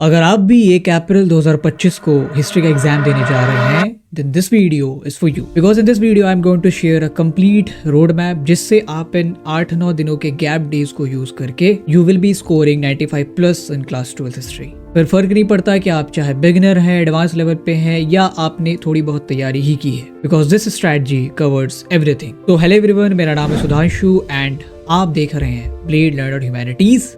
अगर आप भी 1 अप्रैल 2025 को हिस्ट्री का एग्जाम देने जा रहे हैं then this video is for you because in this video I'm going to share a complete road map जिससे आप इन 8-9 दिनों के गैप डेज को यूज करके you will be scoring 95 plus in class 12 history। फिर फर्क नहीं पड़ता कि आप चाहे बिगिनर हैं, एडवांस लेवल पे हैं या आपने थोड़ी बहुत तैयारी ही की है because this strategy covers everything. तो हेलो एवरीवन, मेरा नाम है सुधांशु एंड आप देख रहे हैं ब्लेड लर्नर ह्यूमैनिटीज।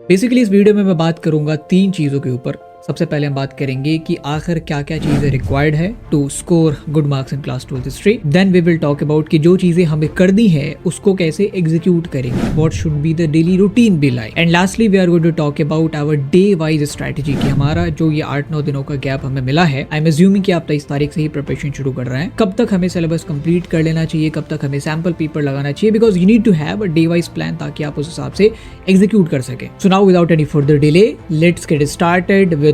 बेसिकली इस वीडियो में मैं बात करूंगा 3 चीज़ों के ऊपर। सबसे पहले हम बात करेंगे कि आखिर क्या क्या चीज़ें रिक्वायर्ड है to score good marks in class 12 history. Then we will talk about कि जो चीज़ें हमें करनी है उसको कैसे एग्जीक्यूट करेंगे, what should be the daily routine be like. And lastly we are going to talk about our day wise strategy कि हमारा जो ये 8-9 दिनों का गैप हमें मिला है, आई एम अज्यूमिंग कि आप 23 तारीख से ही प्रिपरेशन शुरू कर रहे हैं, कब तक हमें सिलेबस कंप्लीट कर लेना चाहिए, कब तक हमें सैम्पल पेपर लगाना चाहिए, because you need to have a day wise plan ताकि आप उस हिसाब से एग्जीक्यूट कर सके। So now without any further delay let's get started with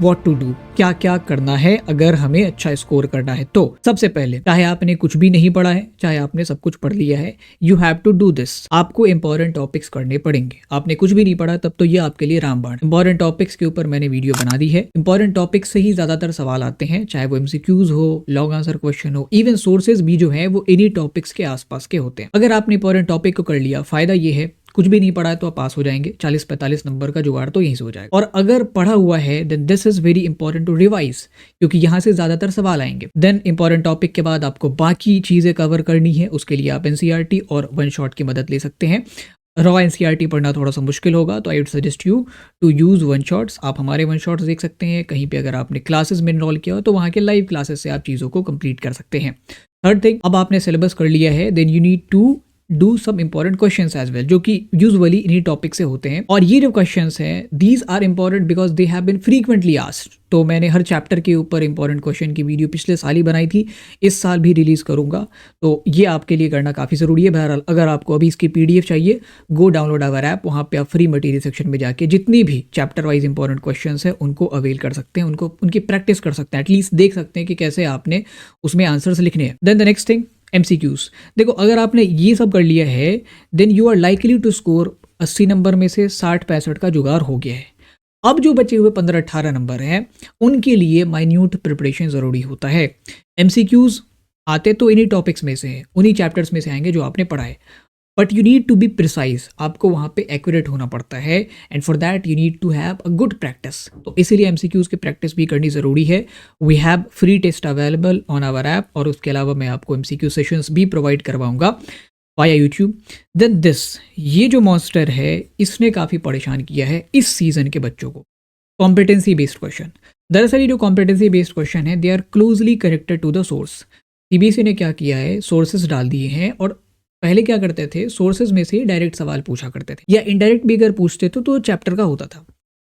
what to do, क्या क्या करना है अगर हमें अच्छा स्कोर करना है। तो सबसे पहले, चाहे आपने कुछ भी नहीं पढ़ा है, चाहे आपने सब कुछ पढ़ लिया है, you have to do this. आपको इंपॉर्टेंट टॉपिक्स करने पड़ेंगे। आपने कुछ भी नहीं पढ़ा तब तो ये आपके लिए रामबाण। इंपॉर्टेंट टॉपिक्स के ऊपर मैंने वीडियो बना दी है। इंपॉर्टेंट टॉपिक्स से ही ज्यादातर सवाल आते हैं, चाहे वो एमसीक्यूज हो, लॉन्ग आंसर क्वेश्चन हो, इवन सोर्सेज भी जो है वो इन्हीं टॉपिक्स के आसपास के होते हैं। अगर आपने इंपॉर्टेंट टॉपिक को कर लिया, फायदा ये है कुछ भी नहीं पढ़ा है तो आप पास हो जाएंगे। 40-45 नंबर का जुगाड़ तो यहीं से हो जाएगा। और अगर पढ़ा हुआ है then this is very important to revise, क्योंकि यहाँ से ज्यादातर सवाल आएंगे। देन इंपॉर्टेंट टॉपिक के बाद आपको बाकी चीजें कवर करनी है, उसके लिए आप एनसीईआरटी और वन शॉट की मदद ले सकते हैं। रॉ एनसीईआरटी पढ़ना थोड़ा सा मुश्किल होगा तो I would suggest you to use one shots. आप हमारे वन शॉट्स देख सकते हैं। कहीं पे अगर आपने क्लासेस में इनरोल किया हो तो वहाँ के लाइव क्लासेस से आप चीज़ों को कंप्लीट कर सकते हैं। थर्ड थिंग, अब आपने सिलेबस कर लिया है then you need to do some important questions as well, जो कि यूजुअली इन्हीं टॉपिक से होते हैं। और ये जो क्वेश्चंस हैं these are important because they have been frequently asked. तो मैंने हर चैप्टर के ऊपर इंपॉर्टेंट क्वेश्चन की वीडियो पिछले साल ही बनाई थी, इस साल भी रिलीज करूंगा, तो ये आपके लिए करना काफ़ी ज़रूरी है। बहरहाल अगर आपको अभी इसकी पीडीएफ चाहिए, गो डाउनलोड आवर ऐप। वहाँ पे आप फ्री मटेरियल सेक्शन में जाके जितनी भी चैप्टर वाइज इंपॉर्टेंट क्वेश्चंस हैं उनको अवेल कर सकते हैं, उनकी प्रैक्टिस कर सकते हैं, एटलीस्ट देख सकते हैं कि कैसे आपने उसमें आंसर्स लिखने हैं। Then the next thing, MCQs. देखो, अगर आपने ये सब कर लिया है then you are likely to score 80 number में से 60-65 का जुगाड़ हो गया है। अब जो बचे हुए 15-18 नंबर हैं उनके लिए माइन्यूट प्रिपरेशन ज़रूरी होता है। एमसीक्यूज आते तो इन्हीं टॉपिक्स में से हैं, उन्हीं चैप्टर्स में से आएंगे जो आपने पढ़ा है, but you need to be precise. आपको वहाँ पे एक्यूरेट होना पड़ता है and for that you need to have a good practice. तो इसीलिए एमसीक्यूज की प्रैक्टिस भी करनी ज़रूरी है। We have free test available on our app और उसके अलावा मैं आपको एमसीक्यू सेशंस भी प्रोवाइड करवाऊंगा वाया यूट्यूब। देन दिस, ये जो मॉन्स्टर है इसने काफ़ी परेशान किया है इस सीज़न के बच्चों को। Competency based question. दरअसल ये जो कॉम्पिटेंसी बेस्ड क्वेश्चन है they are closely connected to the source. CBSE ने क्या किया है, सोर्सेज डाल दिए हैं और पहले क्या करते थे, सोर्सेज में से डायरेक्ट सवाल पूछा करते थे, या इनडायरेक्ट भी अगर पूछते थे तो चैप्टर का होता था।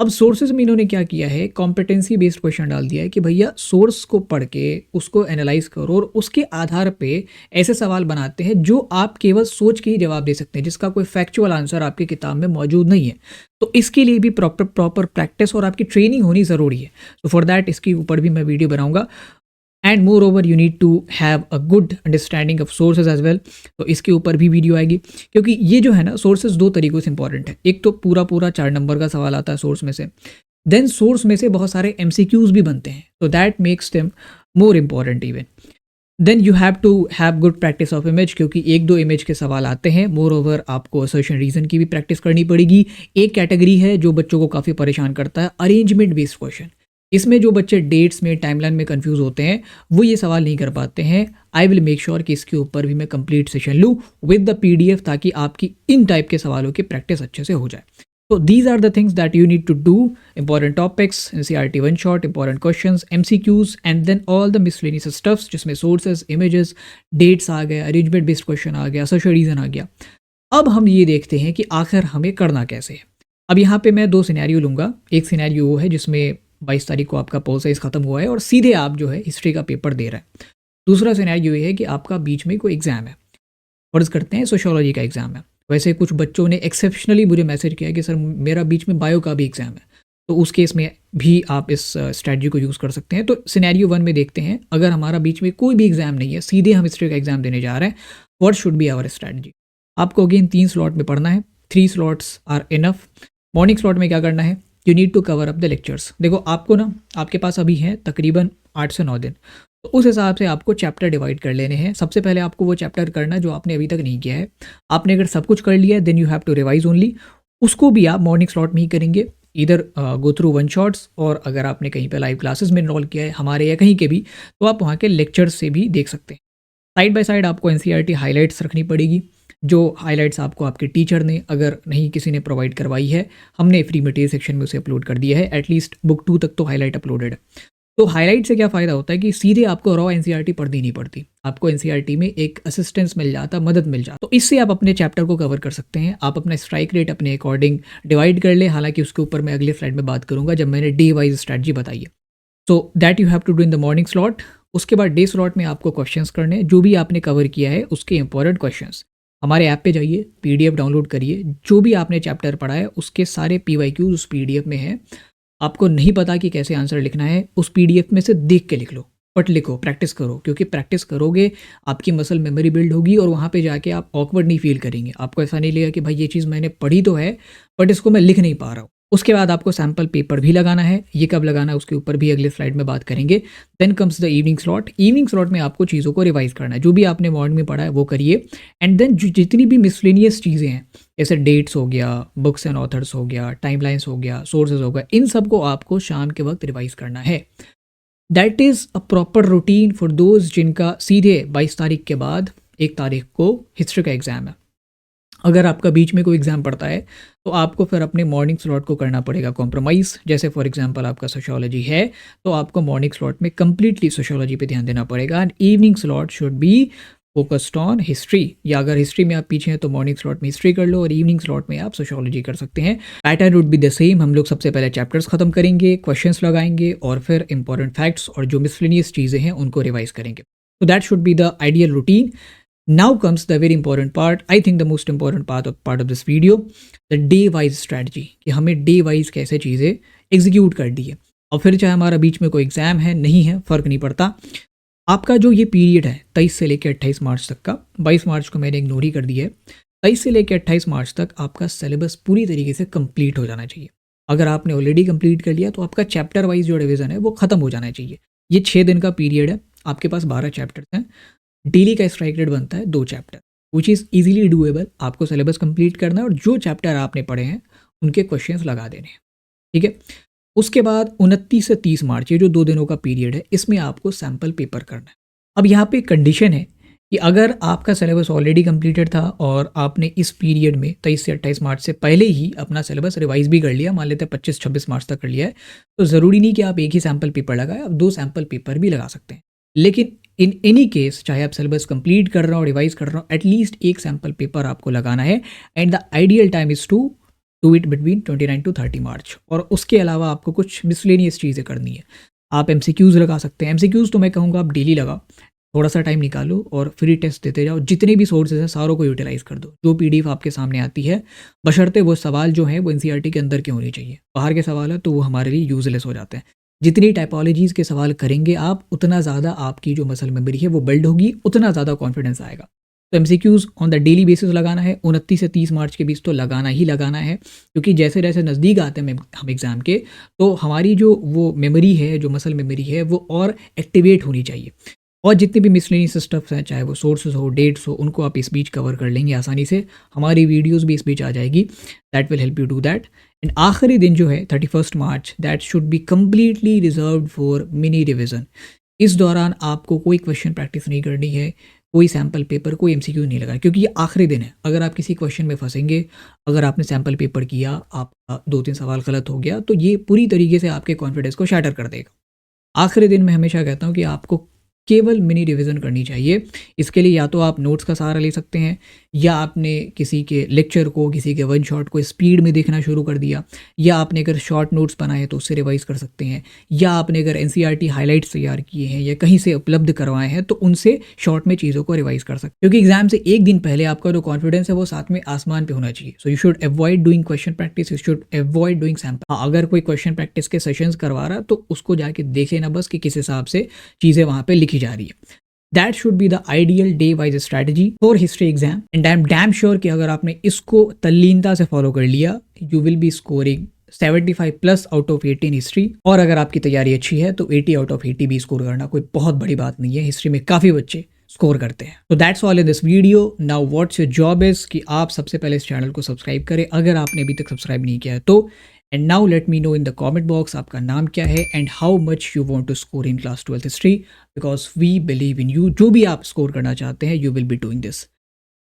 अब सोर्सेज में इन्होंने क्या किया है, कॉम्पिटेंसी बेस्ड क्वेश्चन डाल दिया है कि भैया सोर्स को पढ़ के उसको एनालाइज करो और उसके आधार पे ऐसे सवाल बनाते हैं जो आप केवल सोच के ही जवाब दे सकते हैं, जिसका कोई फैक्चुअल आंसर आपकी किताब में मौजूद नहीं है। तो इसके लिए भी प्रॉपर प्रैक्टिस और आपकी ट्रेनिंग होनी ज़रूरी है। तो फॉर दैट इसके ऊपर भी मैं वीडियो बनाऊंगा। And moreover you need to have a good understanding of sources as well. तो इसके ऊपर भी वीडियो आएगी, क्योंकि ये जो है ना सोर्सेज 2 तरीक़ों से इंपॉर्टेंट है। एक तो पूरा 4 नंबर का सवाल आता है सोर्स में से, देन सोर्स में से बहुत सारे एमसीक्यूज भी बनते हैं, तो that makes them more important even. Then you have to have good practice of image, क्योंकि 1-2 इमेज के सवाल आते हैं। मोर ओवर आपको असर्शन रीजन की भी प्रैक्टिस करनी पड़ेगी। एक कैटेगरी है जो बच्चों को काफ़ी परेशान करता है, अरेंजमेंट बेस्ड क्वेश्चन। इसमें जो बच्चे डेट्स में, टाइमलाइन में कंफ्यूज होते हैं वो ये सवाल नहीं कर पाते हैं। आई विल मेक श्योर कि इसके ऊपर भी मैं कंप्लीट सेशन लूँ विद द पीडीएफ, ताकि आपकी इन टाइप के सवालों की प्रैक्टिस अच्छे से हो जाए। तो these are the things that you need to do. Important topics, NCERT one shot, important questions, MCQs and then all the miscellaneous stuffs, जिसमें सोर्सेज, इमेजेस, डेट्स आ गए, अरेंजमेंट बेस्ड क्वेश्चन आ गया, असर्शन रीजन आ गया। अब हम ये देखते हैं कि आखिर हमें करना कैसे है। अब यहाँ पे मैं 2 सिनेरियो लूँगा। एक सिनेरियो वो है जिसमें 22 तारीख को आपका पोल साइज खत्म हुआ है और सीधे आप जो है हिस्ट्री का पेपर दे रहे हैं। दूसरा सिनेरियो ये है कि आपका बीच में कोई एग्जाम है, फर्ज करते हैं सोशियोलॉजी का एग्जाम है। वैसे कुछ बच्चों ने एक्सेप्शनली मुझे मैसेज किया कि सर मेरा बीच में बायो का भी एग्जाम है, तो उस केस में भी आप इस स्ट्रैटेजी को यूज़ कर सकते हैं। तो सिनेरियो 1 में देखते हैं, अगर हमारा बीच में कोई भी एग्जाम नहीं है, सीधे हम हिस्ट्री का एग्जाम देने जा रहे हैं, what should be our strategy. आपको अगेन 3 स्लॉट में पढ़ना है, 3 slots are enough. Morning slot में क्या करना है, you need to cover up the lectures. देखो आपको ना, आपके पास अभी है तकरीबन 8 से 9 दिन, तो उस हिसाब से आपको चैप्टर डिवाइड कर लेने हैं। सबसे पहले आपको वो चैप्टर करना है जो आपने अभी तक नहीं किया है। आपने अगर सब कुछ कर लिया है, then you have to revise only. उसको भी आप मॉर्निंग स्लॉट में ही करेंगे, इधर गो थ्रू वन शॉट्स, और अगर आपने कहीं पे लाइव क्लासेस में इनरोल किया है हमारे या कहीं के भी, तो आप वहाँ के लेक्चर्स से भी देख सकते हैं। साइड बाय साइड आपको एनसीईआरटी हाइलाइट्स रखनी पड़ेगी, जो हाइलाइट्स आपको आपके टीचर ने, अगर नहीं किसी ने प्रोवाइड करवाई है, हमने फ्री मटेरियल सेक्शन में उसे अपलोड कर दिया है। एटलीस्ट बुक 2 तक तो हाईलाइट अपलोडेड है। तो हाईलाइट से क्या फ़ायदा होता है कि सीधे आपको रॉ एनसीईआरटी पढ़नी नहीं पड़ती, आपको एनसीईआरटी में एक असिस्टेंस मिल जाता, मदद मिल जाता। तो इससे आप अपने चैप्टर को कवर कर सकते हैं। आप अपना स्ट्राइक रेट अपने अकॉर्डिंग डिवाइड कर ले, हालांकि उसके ऊपर मैं अगले स्लाइड में बात करूंगा जब मैंने डे वाइज स्ट्रैटेजी बताई है। So that you have to do in the morning slot. उसके बाद डे स्लॉट में आपको क्वेश्चंस करने हैं, जो भी आपने कवर किया है उसके इंपॉर्टेंट क्वेश्चंस। हमारे ऐप पे जाइए, पीडीएफ डाउनलोड करिए, जो भी आपने चैप्टर पढ़ा है उसके सारे पीवाईक्यूज उस पीडीएफ में है। आपको नहीं पता कि कैसे आंसर लिखना है, उस पीडीएफ में से देख के लिख लो, बट लिखो, प्रैक्टिस करो, क्योंकि प्रैक्टिस करोगे आपकी मसल मेमोरी बिल्ड होगी और वहाँ पे जाके आप ऑकवर्ड नहीं फील करेंगे। आपको ऐसा नहीं लगेगा कि भाई ये चीज़ मैंने पढ़ी तो है बट इसको मैं लिख नहीं पा रहा हूँ। उसके बाद आपको सैम्पल पेपर भी लगाना है, ये कब लगाना है उसके ऊपर भी अगले स्लाइड में बात करेंगे। Then comes the evening slot. Evening slot में आपको चीज़ों को रिवाइज करना है, जो भी आपने मॉर्निंग में पढ़ा है वो करिए। एंड देन जितनी भी मिसलेनियस चीज़ें हैं, जैसे डेट्स हो गया, बुक्स एंड ऑथर्स हो गया, टाइमलाइंस हो गया, सोर्सेज हो गया, इन सब को आपको शाम के वक्त रिवाइज करना है। That is a proper routine for those जिनका सीधे 22 तारीख के बाद 1 तारीख को हिस्ट्री का एग्ज़ाम है। अगर आपका बीच में कोई एग्ज़ाम पड़ता है तो आपको फिर अपने मॉर्निंग स्लॉट को करना पड़ेगा कॉम्प्रोमाइज़। जैसे फॉर एग्जांपल आपका सोशियोलॉजी है तो आपको मॉर्निंग स्लॉट में कंप्लीटली सोशियोलॉजी पे ध्यान देना पड़ेगा, and evening slot should be focused on history. या अगर हिस्ट्री में आप पीछे हैं तो मॉर्निंग स्लॉट में हिस्ट्री कर लो और इवनिंग स्लॉट में आप सोशियोलॉजी कर सकते हैं। Pattern would be the same. हम लोग सबसे पहले चैप्टर्स खत्म करेंगे, क्वेश्चंस लगाएंगे और फिर इंपॉर्टेंट फैक्ट्स और जो मिसलेनियस चीज़ें हैं उनको रिवाइज करेंगे। तो that should be the ideal routine. Now comes the very important part, I think the most important part of this video, the day wise strategy, कि हमें day wise कैसे चीज़ें एग्जीक्यूट कर दी है। और फिर चाहे हमारा बीच में कोई एग्ज़ाम है नहीं है, फ़र्क नहीं पड़ता। आपका जो ये पीरियड है 23 से लेकर 28 मार्च तक का, 22 मार्च को मैंने इग्नोर ही कर दिया है, 23 से लेकर 28 मार्च तक आपका सिलेबस पूरी तरीके से कंप्लीट हो जाना चाहिए। अगर आपने ऑलरेडी कंप्लीट कर लिया तो आपका चैप्टर वाइज जो रिवीजन है वो ख़त्म हो जाना चाहिए। ये 6 दिन का पीरियड है, आपके पास 12 चैप्टर्स हैं, डेली का स्ट्राइक रेट बनता है 2 chapter, which is easily doable. आपको सिलेबस कंप्लीट करना है और जो चैप्टर आपने पढ़े हैं उनके क्वेश्चंस लगा देने हैं, ठीक है। उसके बाद 29 से 30 मार्च, ये जो 2 दिनों का पीरियड है, इसमें आपको सैम्पल पेपर करना है। अब यहाँ पे कंडीशन है कि अगर आपका सिलेबस ऑलरेडी कंप्लीटेड था और आपने इस पीरियड में 23 से 28 मार्च से पहले ही अपना सिलेबस रिवाइज भी कर लिया, मान लेते हैं 25-26 मार्च तक कर लिया है, तो ज़रूरी नहीं कि आप एक ही सैम्पल पेपर लगाएं, आप 2 सैम्पल पेपर भी लगा सकते हैं। लेकिन इन एनी केस, चाहे आप सिलेबस कंप्लीट कर रहा हो, रिवाइज कर रहा हो, एटलीस्ट एक सैम्पल पेपर आपको लगाना है। And the ideal time is to do it between 29 to 30 March. और उसके अलावा आपको कुछ मिसलेनियस चीज़ें करनी है। आप एमसीक्यूज़ लगा सकते हैं। एमसीक्यूज़ तो मैं कहूँगा आप डेली लगाओ, थोड़ा सा टाइम निकालो और फ्री टेस्ट देते जाओ। जितने भी सोर्सेज हैं सारों को यूटिलाइज़ कर दो, जो पीडीएफ आपके सामने आती है, बशर्ते वो सवाल जो है वो एनसीईआरटी के अंदर के होने चाहिए। बाहर के सवाल है तो वो हमारे लिए यूजलेस हो जाते हैं। जितनी टाइपोलॉजीज़ के सवाल करेंगे आप, उतना ज़्यादा आपकी जो मसल मेमोरी है वो बिल्ड होगी, उतना ज़्यादा कॉन्फिडेंस आएगा। तो MCQs on the daily basis लगाना है, 29 से 30 मार्च के बीच तो लगाना ही लगाना है, क्योंकि जैसे जैसे नज़दीक आते हैं हम एग्ज़ाम के, तो हमारी जो वो मेमोरी है, जो मसल मेमोरी है, वो और एक्टिवेट होनी चाहिए। और जितने भी मिसलेनियस स्टफ्स हैं, चाहे वो सोर्सेज हो, डेट्स हो, उनको आप इस बीच कवर कर लेंगे आसानी से। हमारी वीडियोस भी इस बीच आ जाएगी, that will help you do that. And आखिरी दिन जो है 31 March, that should be completely reserved for mini revision. इस दौरान आपको कोई क्वेश्चन प्रैक्टिस नहीं करनी है, कोई सैम्पल पेपर, कोई एमसीक्यू नहीं लगाना, क्योंकि ये आखिरी दिन है। अगर आप किसी क्वेश्चन में फंसेंगे, अगर आपने सैम्पल पेपर किया, आपका 2-3 सवाल गलत हो गया, तो ये पूरी तरीके से आपके कॉन्फिडेंस को शैटर कर देगा। आखिरी दिन मैं हमेशा कहता हूँ कि आपको केवल मिनी रिवीजन करनी चाहिए। इसके लिए या तो आप नोट्स का सहारा ले सकते हैं, या आपने किसी के लेक्चर को, किसी के वन शॉट को स्पीड में देखना शुरू कर दिया, या आपने अगर शॉर्ट नोट्स बनाए तो उससे रिवाइज कर सकते हैं, या आपने अगर एनसीईआरटी हाइलाइट्स तैयार किए हैं या कहीं से उपलब्ध करवाए हैं तो उनसे शॉर्ट में चीज़ों को रिवाइज कर सकते हैं। क्योंकि एग्जाम से एक दिन पहले आपका जो कॉन्फिडेंस है वो साथ में आसमान पे होना चाहिए। So you should avoid doing question practice, you should avoid doing sample. अगर कोई क्वेश्चन प्रैक्टिस के सेशंस करवा रहा तो उसको जाके देख लेना बस कि किस हिसाब से चीज़ें वहाँ पे लिखी जा रही है। That should be the ideal day wise strategy for history exam, and I am damn sure कि अगर आपने इसको तल्लीनता से फॉलो कर लिया, you will B scoring 75 plus out of 80 in history. और अगर आपकी तैयारी अच्छी है तो 80 आउट ऑफ 80 भी स्कोर करना कोई बहुत बड़ी बात नहीं है। हिस्ट्री में काफ़ी बच्चे स्कोर करते हैं। तो that's all in this video. Now what's your job is कि आप सबसे पहले इस चैनल को सब्सक्राइब करें अगर आपने अभी तक सब्सक्राइब नहीं किया है तो। And now let me know in the comment box आपका नाम क्या है and how much you want to score in class 12th history, because we believe in you. जो भी आप स्कोर करना चाहते हैं you will be doing this.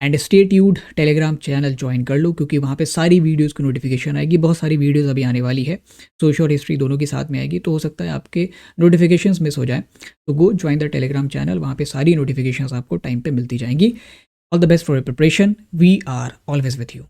And stay tuned, Telegram channel join कर लो क्योंकि वहाँ पे सारी वीडियोस की नोटिफिकेशन आएगी। बहुत सारी वीडियोस अभी आने वाली है, सोशल और हिस्ट्री दोनों के साथ में आएगी, तो हो सकता है आपके नोटिफिकेशंस मिस हो जाए। तो go join the Telegram channel, वहाँ पे सारी नोटिफिकेशंस आपको टाइम पे मिलती जाएंगी। All the best for your preparation, we are always with you.